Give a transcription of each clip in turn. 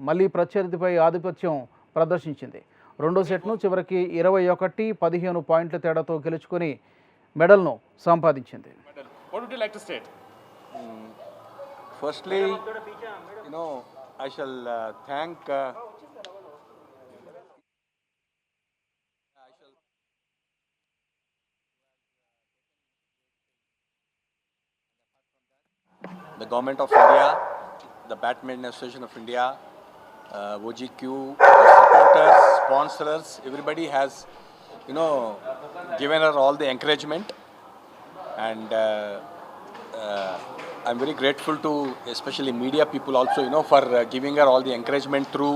మళ్ళీ ప్రత్యర్థిపై ఆధిపత్యం ప్రదర్శించింది. రెండో సెట్ను చివరికి 21-15 పాయింట్ల తేడాతో గెలుచుకొని మెడల్ను సంపాదించింది. Firstly, I shall thank the Government of India, the Badminton Association of India, OGQ, supporters, sponsors, everybody has, given her all the encouragement, and I'm very grateful to especially media people also, for giving her all the encouragement through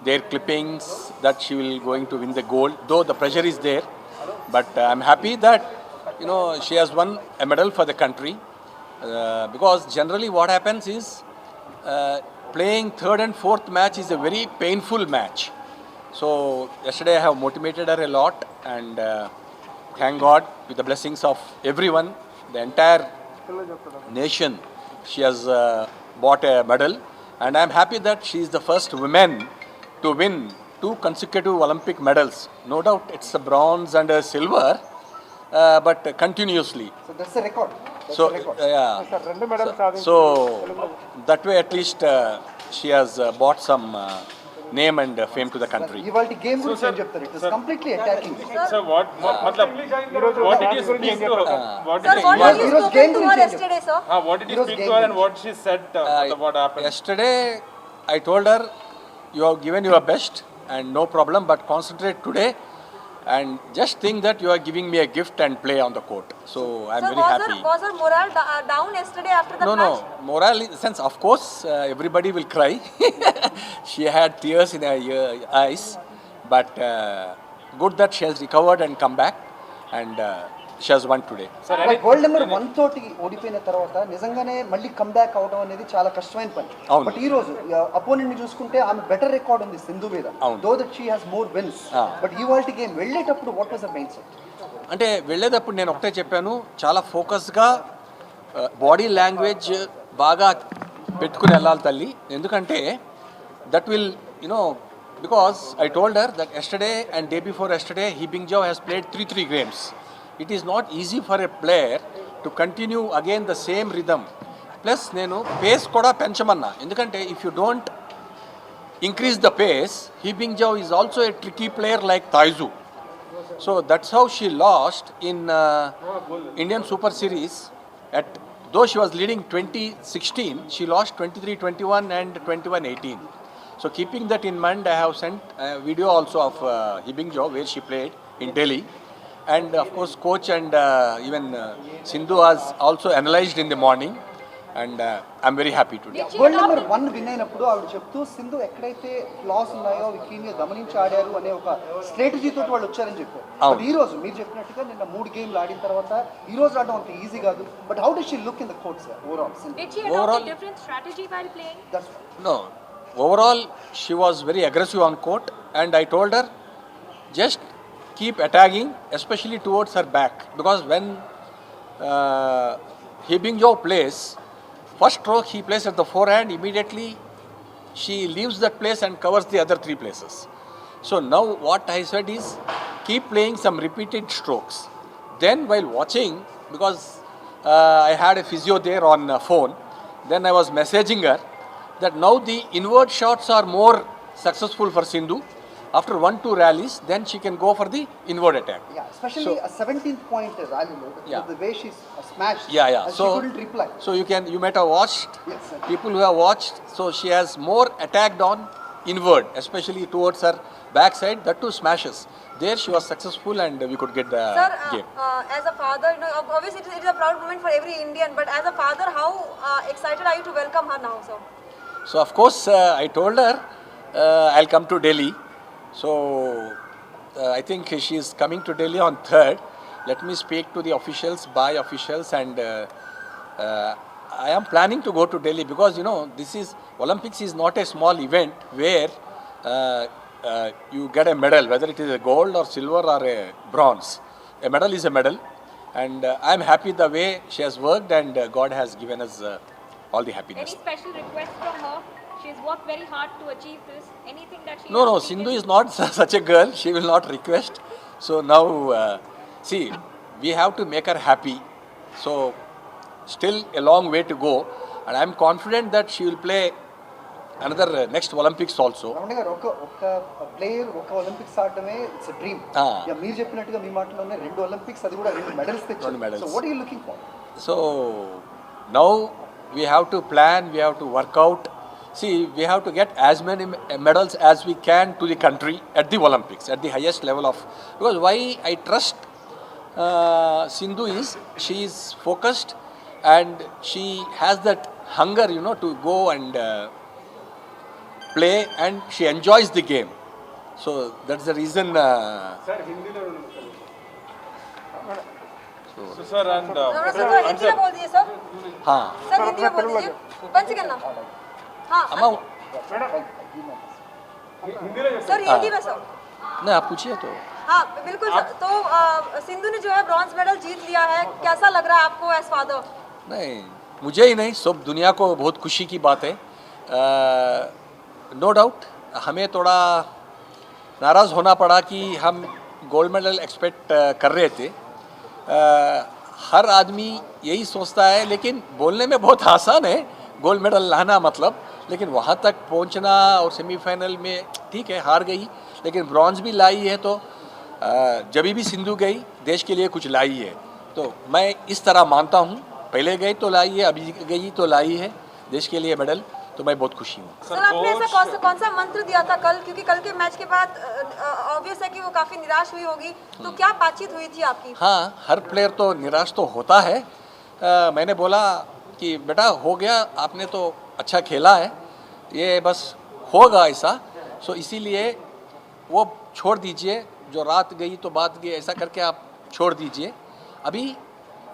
their clippings that she will going to win the gold. Though the pressure is there, but I'm happy that she has won a medal for the country. Because generally what happens is playing third and fourth match is a very painful match. So yesterday I have motivated her a lot, and thank God, with the blessings of everyone, the entire nation, she has bought a medal, and I am happy that she is the first woman to win 2 consecutive Olympic medals. No doubt it's a bronze and a silver, but continuously. So that's a record. So so that way at least she has bought some name and fame to the country. ఇవాల్టి game గురించి ఏం చెప్తారు? It is completely attacking. Sir, what did you speak to her? What did you speak to her yesterday, sir? What did you speak to her and what she said? What happened? Yesterday I told her, you have given your best and no problem, but concentrate today and just think that you are giving me a gift and play on the court. So I'm very happy. Was her morale down yesterday after the match? No. Morale in the sense, of course, everybody will cry. She had tears in her eyes, but good that she has recovered and come back, and she has won today. Gold number 1 తోటి ఓడిపోయిన తర్వాత నిజంగానే మళ్ళీ comeback అవడం అనేది చాలా కష్టమైన పని. బట్ ఈ రోజు అపోనెంట్ ని చూసుకుంటే ఆమె బెటర్ రికార్డ్ ఉంది సింధు మీద. Though that she has more wins. But ఈ వాల్టి గేమ్ వెళ్ళేటప్పుడు what was her mind set? అంటే వెళ్ళేటప్పుడు నేను ఒకటే చెప్పాను, చాలా ఫోకస్గా బాడీ లాంగ్వేజ్ బాగా పెట్టుకుని వెళ్ళాలి తల్లి. ఎందుకంటే that will because I told her that yesterday and day before yesterday He Bingjiao has played 3 games. It is not easy for a player to continue again the same rhythm. Plus నేను face కూడా పెంచమన్నా, ఎందుకంటే if you don't increase the pace, He Bingjiao is also a tricky player like Taizu. So that's how she lost in Indian Super Series. Though she was leading 2016, she lost 23-21 and 21-18. So keeping that in mind, I have sent a video also of He Bingjiao where she played in Delhi. And of course coach and even Sindhu has also analyzed in the morning, and I'm very happy today. Gold number 1 win అయినప్పుడు ఆవిడ చెప్తూ సింధు ఎక్కడైతే floss ఉన్నాయో అవి క్లీన్గా గమనించి ఆడారు అనే ఒక స్ట్రాటజీ తోటి వాళ్ళు వచ్చారని చెప్పారు. బట్ ఈ రోజు మీరు చెప్పినట్టుగా నిన్న 3 గేమ్లు ఆడిన తర్వాత ఈ రోజు ఆడడం అంత ఈజీ కాదు. But how does she look in the court sir overall? Did she adopt a different strategy while playing? No, overall she was very aggressive on court, and I told her just keep attacking, especially towards her back, because when He Bingjiao plays, first stroke he plays at the forehand, immediately she leaves that place and covers the other 3 places. So now what I said is keep playing some repeated strokes. Then while watching, because I had a physio there on phone, then I was messaging her that now the inward shots are more successful for Sindhu. After 1-2 rallies, then she can go for the inward attack. Yeah, especially a 17th point rally, the way she's smashed. Yeah. So she couldn't reply. So you might have watched. Yes, sir. People who have watched. So she has more attacked on inward, especially towards her backside. That too smashes. There she was successful, and we could get the game. As a father, obviously it is a proud moment for every Indian. But as a father, how excited are you to welcome her now, sir? So of course I told her I'll come to Delhi. So I think she is coming to Delhi on 3rd. Let me speak to the officials, by officials, and I am planning to go to Delhi because this is Olympics is not a small event where you get a medal, whether it is a gold or silver or a bronze. A medal is a medal, and I am happy the way she has worked, and God has given us all the happiness. Any special request from her? She's worked very hard to achieve this. Anything that she No, has no, taken- Sindhu is not such a girl. She will not request. So now, see, we have to make her happy. So still a long way to go. And I'm confident that she will play another next Olympics also. Ramana గారు ఒక player ఒక Olympics ఆడటమే it's dream. మీరు చెప్పినట్టుగా మీ మాటలోనే 2 Olympics, అది కూడా 2 medals తెచ్చారు. medals. So what are you looking for? So now we have to plan, we have to work out. See, we have to get as many medals as we can to the country at the Olympics, at the highest level of. Because why I trust Sindhu is she is focused and she has that hunger, you know, to go and play, and she enjoys the game. So that's the reason. So sir, and sir Hindi में बोल दिए sir. हाँ, sir Hindi में बोल दीजिए. 1 second ना. हाँ अम्मा, सर हिंदी में सर. नहीं आप पूछिए तो. हाँ बिल्कुल सर. तो सिंधु ने जो है ब्रॉन्ज मेडल जीत लिया है, कैसा लग रहा है आपको एज फादर? नहीं, मुझे ही नहीं, सब दुनिया को बहुत खुशी की बात है. नो डाउट हमें थोड़ा नाराज़ होना पड़ा कि हम गोल्ड मेडल एक्सपेक्ट कर रहे थे. हर आदमी यही सोचता है, लेकिन बोलने में बहुत आसान है गोल्ड मेडल लाना मतलब, लेकिन वहाँ तक पहुँचना और सेमीफाइनल में ठीक है हार गई, लेकिन ब्रॉन्ज भी लाई है. तो जब भी सिंधु गई देश के लिए कुछ लाई है. तो मैं इस तरह मानता हूँ, पहले गई तो लाई है, अभी गई तो लाई है देश के लिए मेडल. तो मैं बहुत खुशी हूँ. सर आपने ऐसा कौन सा मंत्र दिया था कल, क्योंकि कल के मैच के बाद ऑब्वियस है कि वो काफी निराश हुई होगी, तो क्या बातचीत हुई थी आपकी? हाँ, हर प्लेयर तो निराश तो होता है. मैंने बोला कि बेटा हो गया, आपने तो अच्छा खेला है, ये बस होगा ऐसा. सो इसीलिए वो छोड़ दीजिए, जो रात गई तो बात गई, ऐसा करके आप छोड़ दीजिए. अभी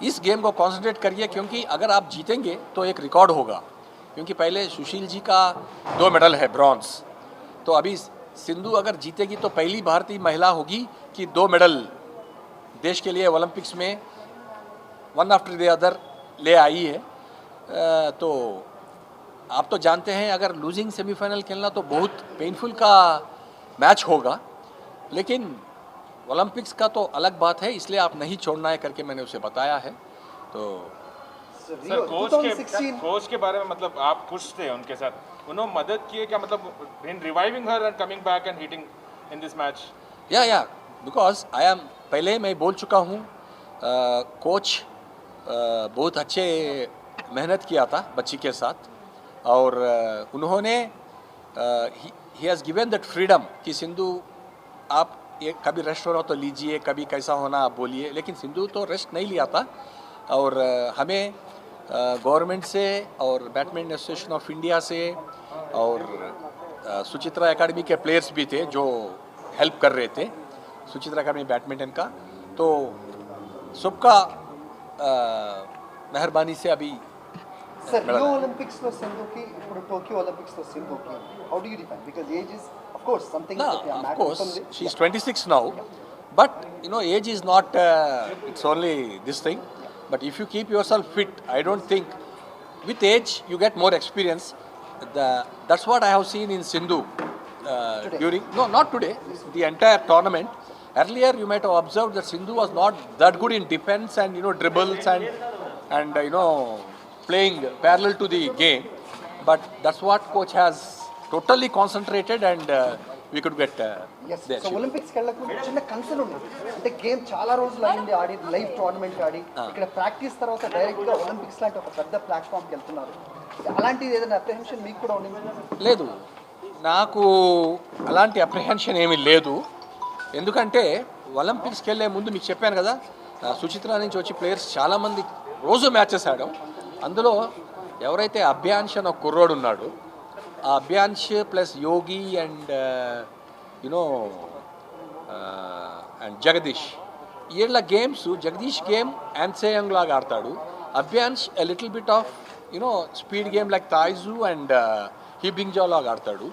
इस गेम को कॉन्सेंट्रेट करिए, क्योंकि अगर आप जीतेंगे तो एक रिकॉर्ड होगा. क्योंकि पहले सुशील जी का 2 मेडल है ब्रॉन्ज, तो अभी सिंधु अगर जीतेगी तो पहली भारतीय महिला होगी कि 2 मेडल देश के लिए ओलंपिक्स में वन आफ्टर द अदर ले आई है. तो आप तो जानते हैं अगर लूजिंग सेमीफाइनल खेलना तो बहुत पेनफुल का मैच होगा, लेकिन ओलंपिक्स का तो अलग बात है, इसलिए आप नहीं छोड़ना है करके मैंने उसे बताया है. तो सर कोच के बारे में मतलब आप खुश थे उनके साथ, उन्होंने मदद की है क्या, मतलब in reviving her and coming back and hitting in this match? या बिकॉज आई एम, पहले मैं बोल चुका हूँ, कोच बहुत अच्छे मेहनत किया था बच्ची के साथ, और उन्होंने he has given that freedom कि सिंधु आप ये कभी रेस्ट होना तो लीजिए, कभी कैसा होना आप बोलिए. लेकिन सिंधु तो रेस्ट नहीं लिया था, और हमें गवर्नमेंट से और बैडमिंटन एसोसिएशन ऑफ इंडिया से और सुचित्रा एकेडमी के प्लेयर्स भी थे जो हेल्प कर रहे थे, सुचित्रा एकेडमी बैडमिंटन का. तो सबका मेहरबानी से अभी సార్ రియో ఒలింపిక్స్ లో సింధుకి ఇప్పుడు టోక్యో ఒలింపిక్స్ లో సింధుకి how do you define, because age is of course something No, that of course, she is 26 now, but you know, age is not, it's only this thing. But if you keep yourself fit, I don't think, with age you get more experience. That's what I have seen in Sindhu during, no, not today, the entire tournament. Earlier you might have observed that Sindhu was not that good in defense and, you know, dribbles and you know, playing parallel to the game. But that's what coach has totally concentrated, and we could get there. So Olympics వెళ్ళక ముందు చిన్న concern ఉంది, అంటే game చాలా రోజులు అయింది ఆడి, live tournament ఆడి, ఇక్కడ practice తర్వాత డైరెక్ట్ గా ఒలింపిక్స్ లాంటి ఒక పెద్ద ప్లాట్ఫామ్ కి వెళ్తున్నారు. అలాంటిది ఏదైనా అప్రిహెన్షన్ మీకు కూడా ఉంది? లేదు, నాకు అలాంటి అప్రిహెన్షన్ ఏమీ లేదు. ఎందుకంటే ఒలింపిక్స్కి వెళ్ళే ముందు మీకు చెప్పాను కదా, సుచిత్ర నుంచి వచ్చి ప్లేయర్స్ చాలామంది రోజు మ్యాచెస్ ఆడాం. అందులో ఎవరైతే అభ్యాన్ష్ అని ఒక కుర్రోడు ఉన్నాడు, ఆ Abhyansh plus Yogi and you know and Jagadish, వీళ్ళ గేమ్స్, జగదీష్ గేమ్ యాన్సేయంగ్ లాగా ఆడతాడు, Abhyansh a little bit of you know speed game like Tai Tzu and He Bingjiao లాగా ఆడతాడు,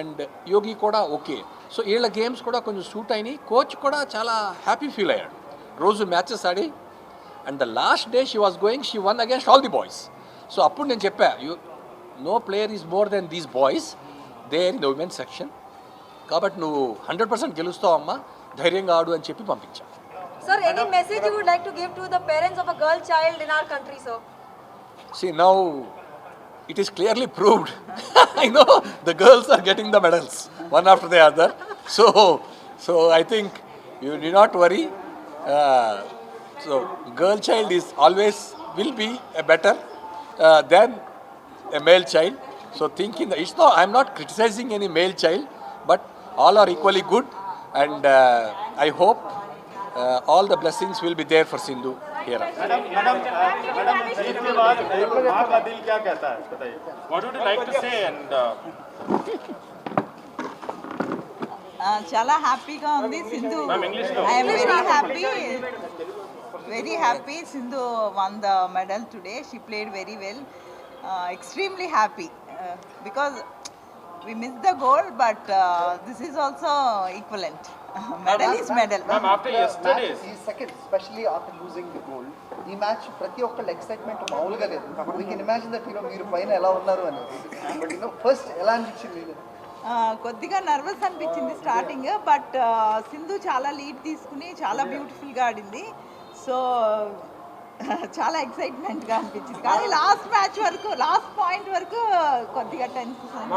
అండ్ యోగి కూడా ఓకే. సో వీళ్ళ గేమ్స్ కూడా కొంచెం సూట్ అయినాయి. కోచ్ కూడా చాలా హ్యాపీ ఫీల్ అయ్యాడు రోజు మ్యాచెస్ ఆడి. And the last day she was going, she won against all the boys. So అప్పుడు నేను చెప్పా, no player is more than these boys there in the women's section. కాబట్టి నువ్వు 100% గెలుస్తావు అమ్మా, ధైర్యంగా ఆడు అని చెప్పి పంపించా. Sir, any message you would like to give to the parents of a girl child in our country, sir? See, now it is clearly proved. I know the girls are getting the medals one after the other. So I think you need not worry. So girl child is always will be a better than a male child. So thinking that I'm not criticizing any male child, but all are equally good, and I hope all the blessings will be there for Sindhu here. What would you like to say? And చాలా హ్యాపీగా ఉంది సింధు. ఇంగ్లీష్లో I'm very happy Sindhu one the medal today. She played very well. Extremely happy because we missed the goal, but this is also equivalent. Medal is medal. Ma'am, after yesterday's, ఈ second specially after losing the goal, ఈ match ప్రతి ఒక్కళ్ళ excitement మామూలుగా లేదు. We can imagine that మీరు పైన ఎలా ఉన్నారు అనేది. బట్ ఫస్ట్ ఎలా అనిపించింది? కొద్దిగా నర్వస్ అనిపించింది స్టార్టింగ్, బట్ సింధు చాలా లీడ్ తీసుకుని చాలా బ్యూటిఫుల్గా ఆడింది. సో చాలా ఎక్సైట్మెంట్గా అనిపించింది. కానీ లాస్ట్ మ్యాచ్ వరకు, లాస్ట్ పాయింట్ వరకు కొద్దిగా టెన్షన్.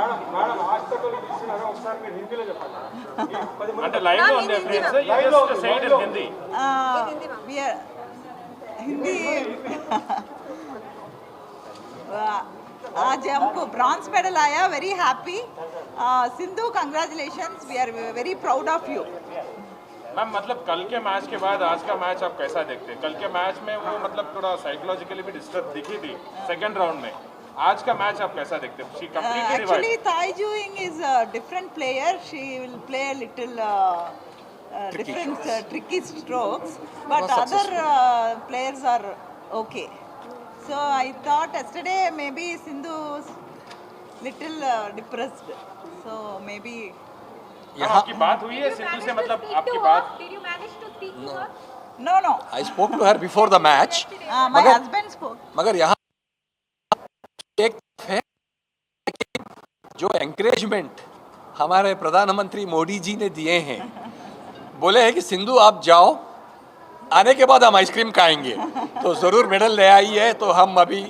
అంటే లైవ్ లో ఉంది friends, you just say it in Hindi. Hindi आज हमको ब्रॉन्ज मेडल आया. Very happy. Sindhu, congratulations. We are very proud of you. Ma'am, मतलब कल के मैच के बाद आज का मैच आप कैसा देखते हैं? कल के मैच में वो मतलब थोड़ा साइकोलॉजिकली भी डिस्टर्ब दिखी थी सेकंड राउंड में. आज का मैच आप कैसा देखते हैं? She completely Actually, Tai Juing is a different player. She will play a little different tricky strokes, but other players are okay. So I thought yesterday maybe Sindhu's little depressed. So maybe. आपकी बात हुई है सिंधु से? मतलब आपकी बात? Did you manage to speak to her? No. I spoke to her before the match. My husband spoke. मगर यहाँ एक है कि जो एंकरेजमेंट हमारे प्रधानमंत्री मोदी जी ने दिए हैं, बोले हैं कि सिंधु आप जाओ, आने के बाद हम आइसक्रीम खाएंगे. तो ज़रूर मेडल ले आई है, तो हम अभी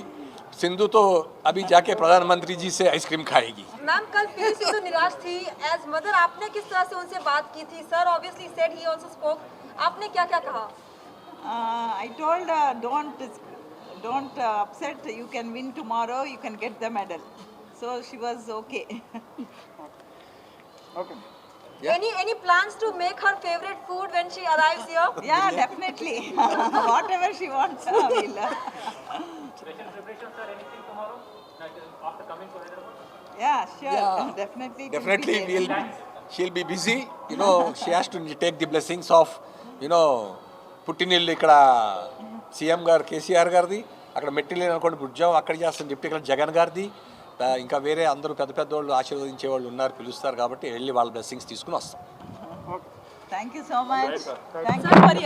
सिंधु तो अभी जाके प्रधानमंत्री जी से आइसक्रीम खाएगी. मैम, कल पीवी सिंधु निराश थी. एज मदर आपने किस तरह से उनसे बात की थी? Sir obviously said he also spoke. आपने क्या क्या कहा? I told don't upset. You can win tomorrow. You can get the medal. So she was okay. Okay. Any plans to make her favorite food when she arrives here? Yeah, definitely. Whatever she wants, we'll. Yeah, sure. Yeah. Definitely. it will be Definitely there. she'll be busy. You know, she has to take the blessings of, you know, పుట్టినిల్లు ఇక్కడ CM గారు కేసీఆర్ గారిది, అక్కడ మెట్టిల్లు అనుకోండి బుజ్జాం అక్కడ చేస్తాను చెప్పి ఇక్కడ జగన్ గారిది, ఇంకా వేరే అందరూ పెద్ద పెద్ద వాళ్ళు ఆశీర్వదించే వాళ్ళు ఉన్నారు, పిలుస్తారు. కాబట్టి వెళ్ళి వాళ్ళ బ్లెస్సింగ్స్ తీసుకుని వస్తాం. Thank you so much. Thank you for your